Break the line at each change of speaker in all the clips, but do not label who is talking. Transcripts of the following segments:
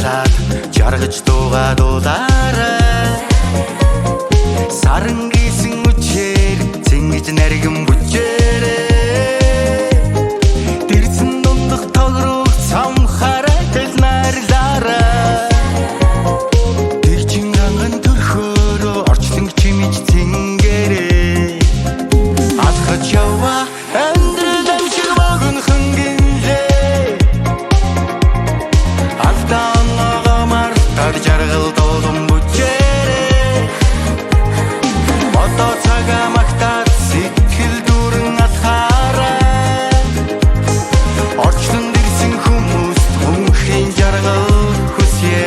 салаад жаргаж дуугаадуулаарай. Саран гисэн үчээр зингэж наргин бүжээрээ. Дэрсэн дундах тогрог цамхаарай тэл найрлаарай. Тэгчин ганган төрхөөрөө орчлон чимэж цэнгэрээ. Алхаж яваа амьдрал амшиг богинохон гинлээ. Алдаан агамар таг жаргал дуулан бүжээрээ. Одоо цагаа магтаад сэтгэл дүүрэн алхаарай. Орчлон дэрсэн хүмүүст мөнхийн жаргал хүсье.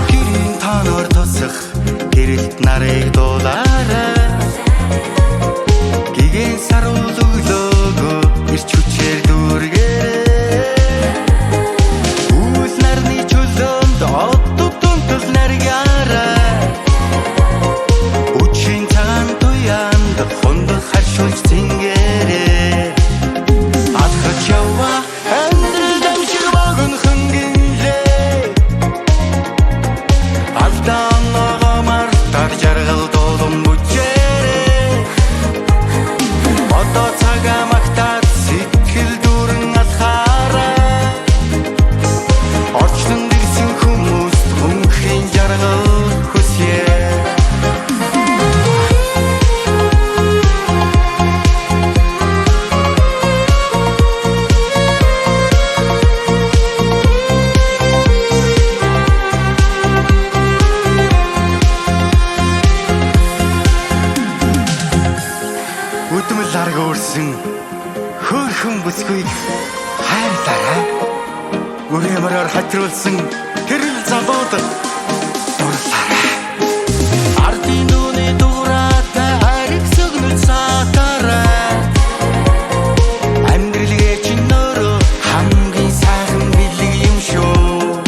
Гэрийн танаар тусах гэрэлт нарыг дуулаарай. Гиген саруул өглөөгөө ирч хүчээр дүүргээрээ. Үйл нарны чөлөөнд одод тунтал наргаарай. Үчийн цагаан туяанд хондох харшуулж цэнгэрээ. Алхаж яваа амьдрал амшиг богинохон гинлээ. Алдаан агамар таг жаргал дуулан бүжээрээ. Одоо цагаа магтаад сэтгэл дүүрэн алхаарай. Орчлон дэрсэн хүмүүст мөнхийн жаргал хүсье. Өдмөл арга өрсөн хөөрхөн бүсгүйг хайрлаарай. Үрэмээр хатруулсан тэрл залууд дурлаарай. Ардын дүүний дуурайтай ариг сүгнэл саатаарай. Амьдралгээ чинь өөрөө хамгийн сайхан бэлэг юм шүү.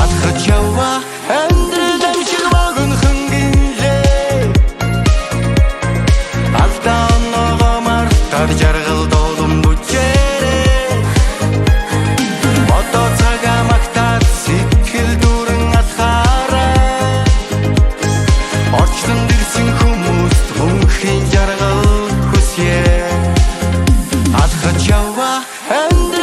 Алхаж яваа амьдрал амшиг богинохон гинлээ. Алдаан агамар таг жаргал дуулан бүжээрээ. Одоо цагаа магтаад сэтгэл дүүрэн алхаарай. Орчлон дэрсэн хүмүүст мөнхийн жаргал хүсье. Алхаж яваа амьдрал